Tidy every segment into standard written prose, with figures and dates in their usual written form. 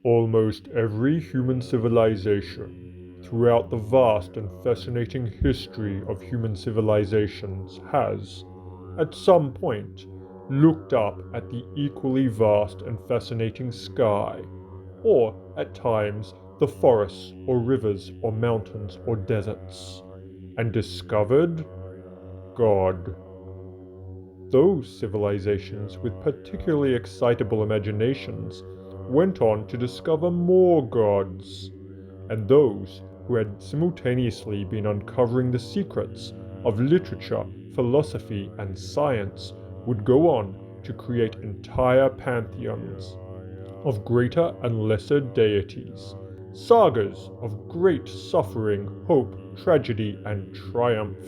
Almost every human civilization throughout the vast and fascinating history of human civilizations has, at some point, looked up at the equally vast and fascinating sky, or, at times, the forests or rivers or mountains or deserts, and discovered God. Those civilizations with particularly excitable imaginations went on to discover more gods, and those who had simultaneously been uncovering the secrets of literature, philosophy, and science would go on to create entire pantheons of greater and lesser deities, sagas of great suffering, hope, tragedy, and triumph,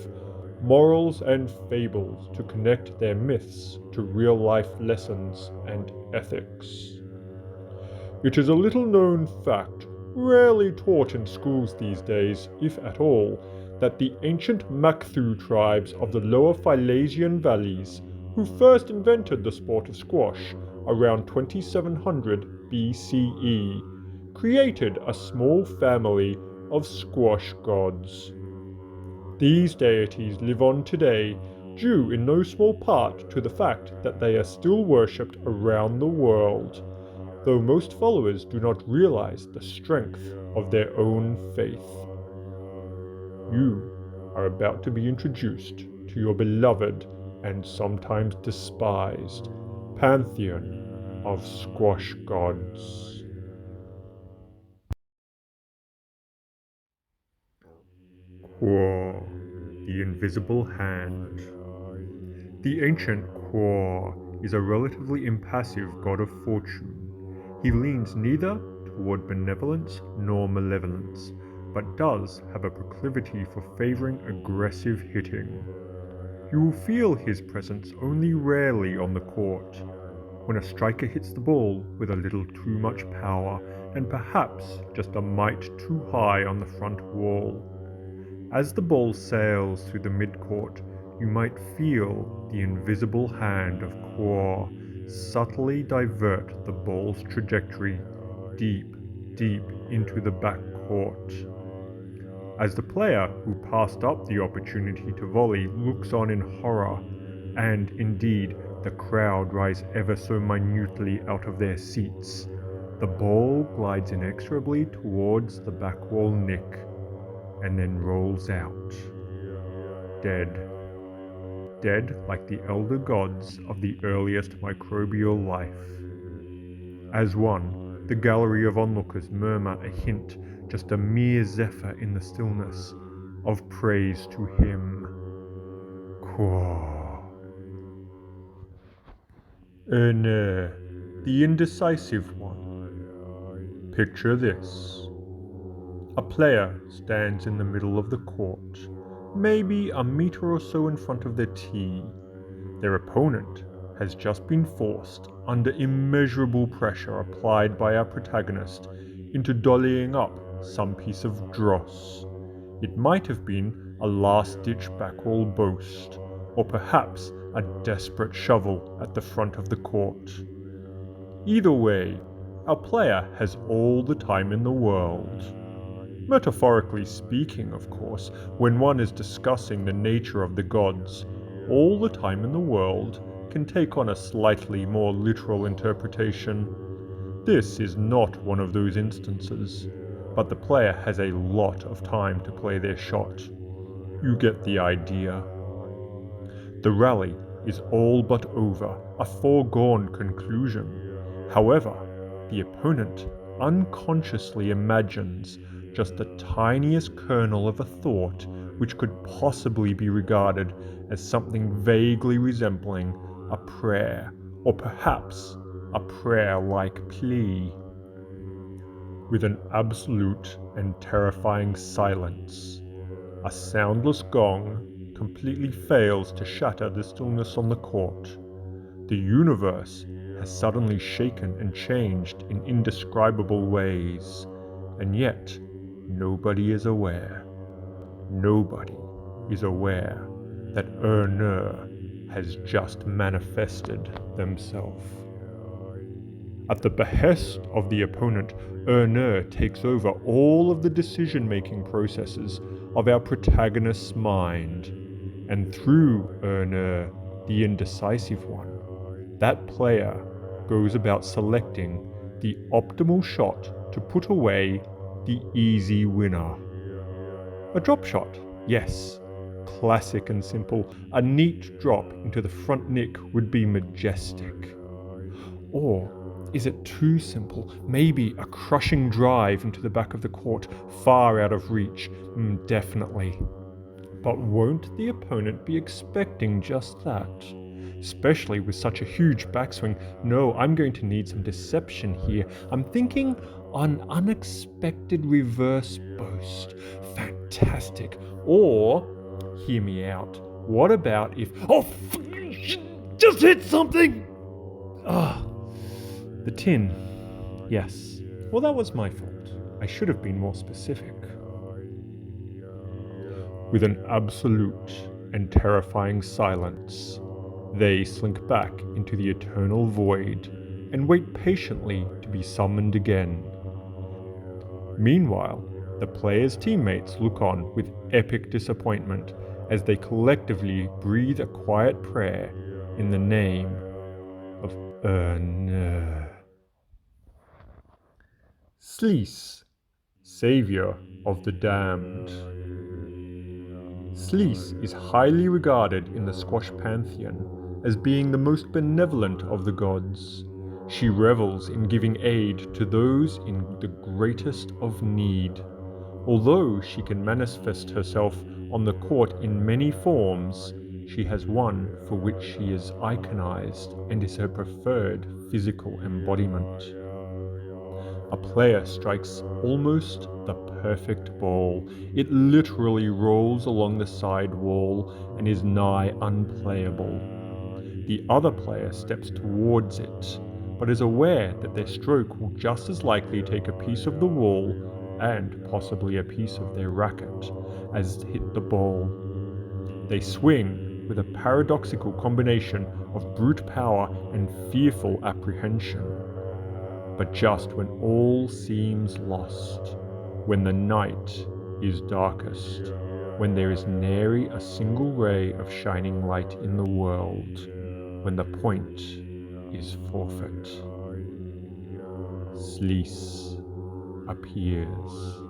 morals and fables to connect their myths to real-life lessons and ethics. It is a little-known fact, rarely taught in schools these days, if at all, that the ancient Makthu tribes of the lower Philasian valleys, who first invented the sport of squash around 2700 BCE, created a small family of squash gods. These deities live on today, due in no small part to the fact that they are still worshipped around the world, though most followers do not realize the strength of their own faith. You are about to be introduced to your beloved and sometimes despised pantheon of squash gods. Quor, the Invisible Hand. The ancient Quor is a relatively impassive god of fortune. He leans neither toward benevolence nor malevolence, but does have a proclivity for favoring aggressive hitting. You will feel his presence only rarely on the court, when a striker hits the ball with a little too much power and perhaps just a mite too high on the front wall. As the ball sails through the midcourt, you might feel the invisible hand of Quor subtly divert the ball's trajectory deep, deep into the backcourt. As the player who passed up the opportunity to volley looks on in horror, and indeed the crowd rise ever so minutely out of their seats, the ball glides inexorably towards the back wall nick, and then rolls out. Dead. Dead like the elder gods of the earliest microbial life. As one, the gallery of onlookers murmur a hint, just a mere zephyr in the stillness, of praise to him. Quor. Erne, the indecisive one. Picture this. A player stands in the middle of the court, maybe a meter or so in front of their tee. Their opponent has just been forced, under immeasurable pressure applied by our protagonist, into dollying up some piece of dross. It might have been a last-ditch backwall boast, or perhaps a desperate shovel at the front of the court. Either way, our player has all the time in the world. Metaphorically speaking, of course, when one is discussing the nature of the gods, all the time in the world can take on a slightly more literal interpretation. This is not one of those instances, but the player has a lot of time to play their shot. You get the idea. The rally is all but over, a foregone conclusion. However, the opponent unconsciously imagines just the tiniest kernel of a thought which could possibly be regarded as something vaguely resembling a prayer, or perhaps a prayer-like plea. With an absolute and terrifying silence, a soundless gong completely fails to shatter the stillness on the court. The universe has suddenly shaken and changed in indescribable ways, and yet nobody is aware. Nobody is aware that Erne has just manifested themselves. At the behest of the opponent, Ernir takes over all of the decision-making processes of our protagonist's mind. And through Ernir, the indecisive one, that player goes about selecting the optimal shot to put away the easy winner. A drop shot, yes. Classic and simple, a neat drop into the front nick would be majestic. Or is it too simple? Maybe a crushing drive into the back of the court, far out of reach. Definitely. But won't the opponent be expecting just that? Especially with such a huge backswing. No, I'm going to need some deception here. I'm thinking an unexpected reverse boast. Fantastic. Or, hear me out, what about if... just hit something! The tin. Yes. Well, that was my fault. I should have been more specific. With an absolute and terrifying silence, they slink back into the eternal void and wait patiently to be summoned again. Meanwhile, the players' teammates look on with epic disappointment as they collectively breathe a quiet prayer in the name of Ernir. Sleece, Savior of the Damned. Sleece is highly regarded in the Squash pantheon as being the most benevolent of the gods. She revels in giving aid to those in the greatest of need. Although she can manifest herself on the court in many forms, she has one for which she is iconized and is her preferred physical embodiment. A player strikes almost the perfect ball. It literally rolls along the side wall and is nigh unplayable. The other player steps towards it, but is aware that their stroke will just as likely take a piece of the wall and possibly a piece of their racket as hit the ball. They swing with a paradoxical combination of brute power and fearful apprehension. But just when all seems lost, when the night is darkest, when there is nary a single ray of shining light in the world, when the point is forfeit, Sleece appears.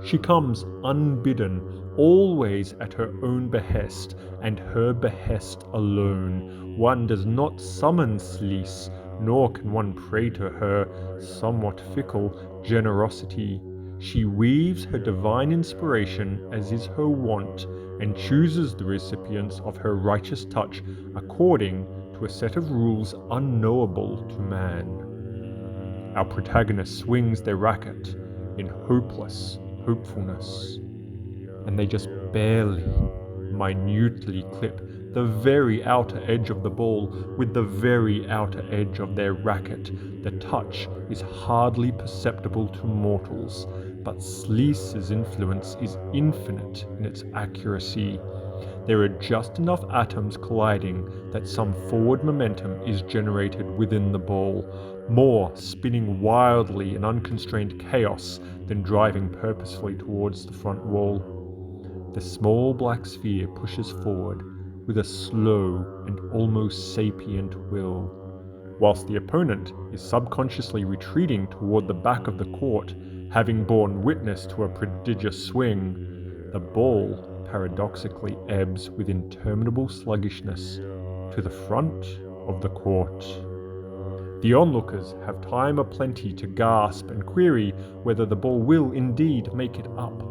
She comes unbidden, always at her own behest, and her behest alone. One does not summon Sleece, nor can one pray to her somewhat fickle generosity. She weaves her divine inspiration as is her wont, and chooses the recipients of her righteous touch according to a set of rules unknowable to man. Our protagonist swings their racket in hopeless hopefulness, and they just barely, minutely clip the very outer edge of the ball with the very outer edge of their racket. The touch is hardly perceptible to mortals, but Sleece's influence is infinite in its accuracy. There are just enough atoms colliding that some forward momentum is generated within the ball, more spinning wildly in unconstrained chaos than driving purposefully towards the front wall. The small black sphere pushes forward with a slow and almost sapient will, whilst the opponent is subconsciously retreating toward the back of the court, having borne witness to a prodigious swing. The ball paradoxically ebbs with interminable sluggishness to the front of the court. The onlookers have time aplenty to gasp and query whether the ball will indeed make it up.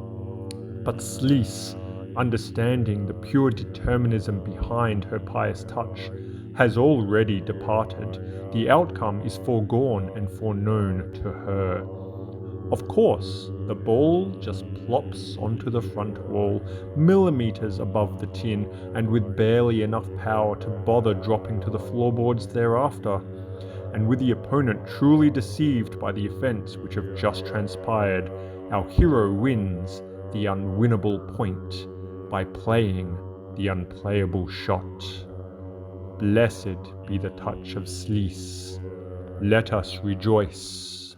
But Sleece, understanding the pure determinism behind her pious touch, has already departed. The outcome is foregone and foreknown to her. Of course, the ball just plops onto the front wall, millimeters above the tin, and with barely enough power to bother dropping to the floorboards thereafter. And with the opponent truly deceived by the events which have just transpired, our hero wins the unwinnable point by playing the unplayable shot. Blessed be the touch of Sleece, Let us rejoice.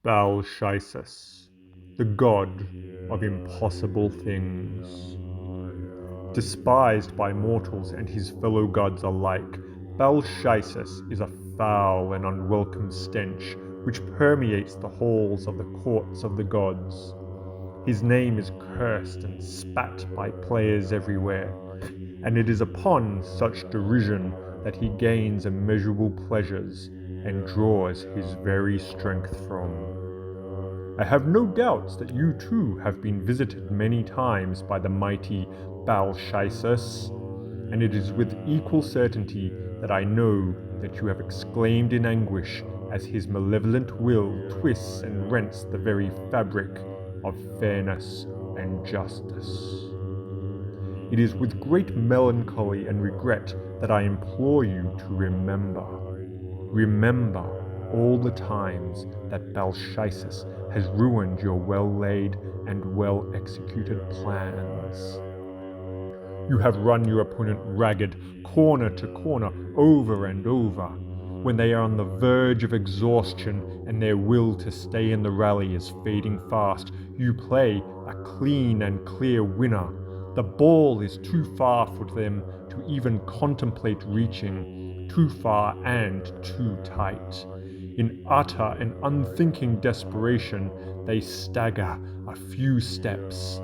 Belshazzar, the god of impossible things. Despised by mortals and his fellow gods alike, Belshazzar is a foul and unwelcome stench which permeates the halls of the courts of the gods. His name is cursed and spat by players everywhere, and it is upon such derision that he gains immeasurable pleasures and draws his very strength from. I have no doubts that you too have been visited many times by the mighty Belshazzar, and it is with equal certainty that I know that you have exclaimed in anguish as his malevolent will twists and rents the very fabric of fairness and justice. It is with great melancholy and regret that I implore you to remember. Remember all the times that Belshazzar has ruined your well-laid and well-executed plans. You have run your opponent ragged, corner to corner, over and over. When they are on the verge of exhaustion and their will to stay in the rally is fading fast, you play a clean and clear winner. The ball is too far for them to even contemplate reaching, too far and too tight. In utter and unthinking desperation, they stagger a few steps,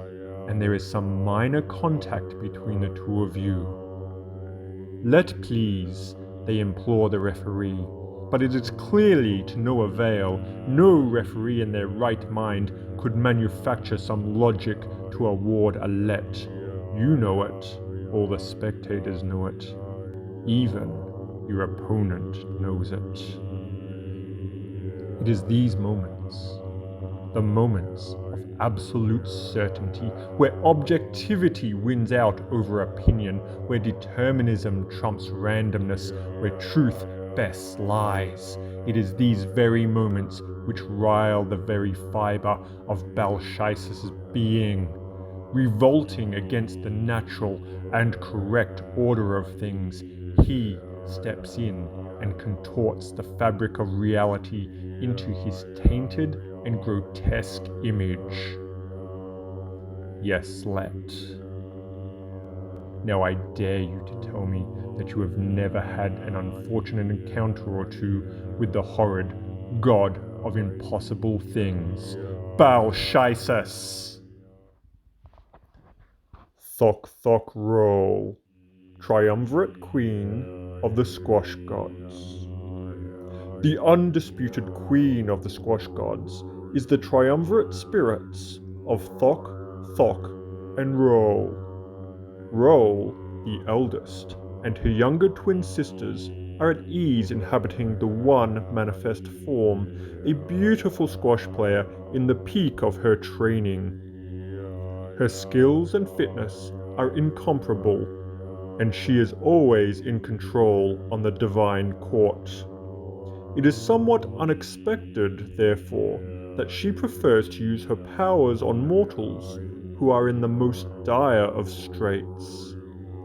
and there is some minor contact between the two of you. Let please, they implore the referee, but it is clearly to no avail. No referee in their right mind could manufacture some logic to award a let. You know it, all the spectators know it, even your opponent knows it. It is these moments, the moments of absolute certainty, where objectivity wins out over opinion, where determinism trumps randomness, where truth bests lies. It is these very moments which rile the very fibre of Belshazzar's being. Revolting against the natural and correct order of things, he steps in and contorts the fabric of reality into his tainted and grotesque image. Yes, let. Now I dare you to tell me that you have never had an unfortunate encounter or two with the horrid god of impossible things, Belshazzar. Thok Thok Roll, triumvirate queen of the squash gods. The undisputed queen of the squash gods is the triumvirate spirits of Thok, Thok, and Roll. Roll, the eldest, and her younger twin sisters are at ease inhabiting the one manifest form, a beautiful squash player in the peak of her training. Her skills and fitness are incomparable, and she is always in control on the divine court. It is somewhat unexpected, therefore, that she prefers to use her powers on mortals who are in the most dire of straits,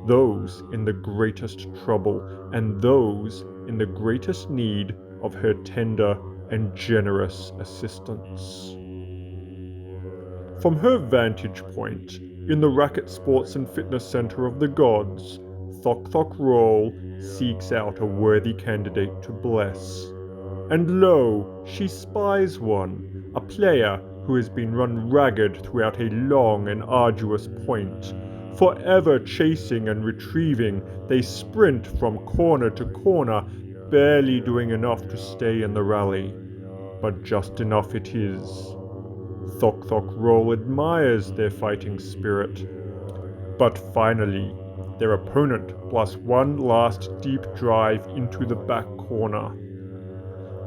those in the greatest trouble, and those in the greatest need of her tender and generous assistance. From her vantage point, in the Racket Sports and Fitness Center of the Gods, Thok Thok Roll seeks out a worthy candidate to bless. And lo, she spies one, a player who has been run ragged throughout a long and arduous point. Forever chasing and retrieving, they sprint from corner to corner, barely doing enough to stay in the rally. But just enough it is. Thok Thok Roll admires their fighting spirit. But finally, their opponent blasts one last deep drive into the back corner.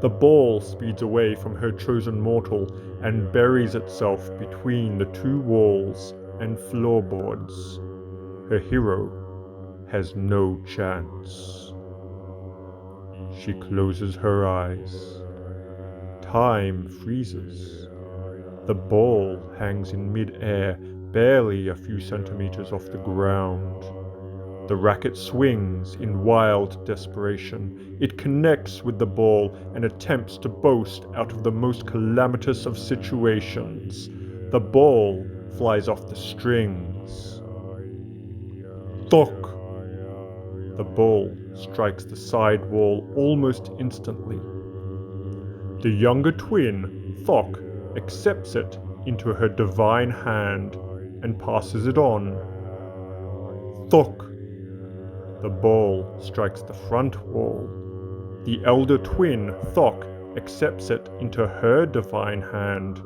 The ball speeds away from her chosen mortal and buries itself between the two walls and floorboards. Her hero has no chance. She closes her eyes. Time freezes. The ball hangs in mid-air, barely a few centimeters off the ground. The racket swings in wild desperation. It connects with the ball and attempts to boast out of the most calamitous of situations. The ball flies off the strings. Thok! The ball strikes the side wall almost instantly. The younger twin, Thok, accepts it into her divine hand and passes it on. Thok! The ball strikes the front wall. The elder twin, Thok, accepts it into her divine hand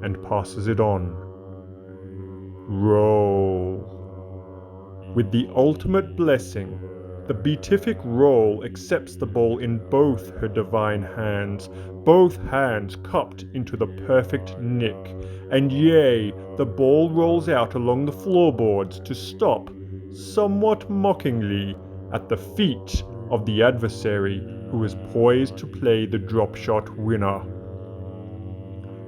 and passes it on. Roll. With the ultimate blessing, the beatific Roll accepts the ball in both her divine hands, both hands cupped into the perfect nick, and yea, the ball rolls out along the floorboards to stop, somewhat mockingly, at the feet of the adversary who is poised to play the drop shot winner.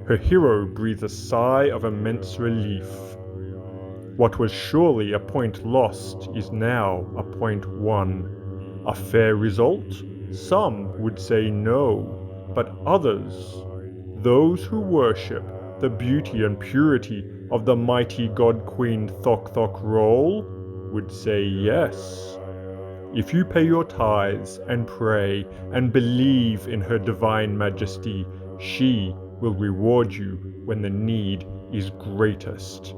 Her hero breathes a sigh of immense relief. What was surely a point lost is now a point won. A fair result? Some would say no, but others, those who worship the beauty and purity of the mighty god queen Thok Thok Roll, would say yes. If you pay your tithes and pray and believe in her divine majesty, she will reward you when the need is greatest.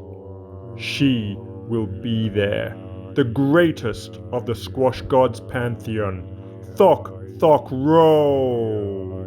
She will be there, the greatest of the squash gods' pantheon, Thok Thok Roll!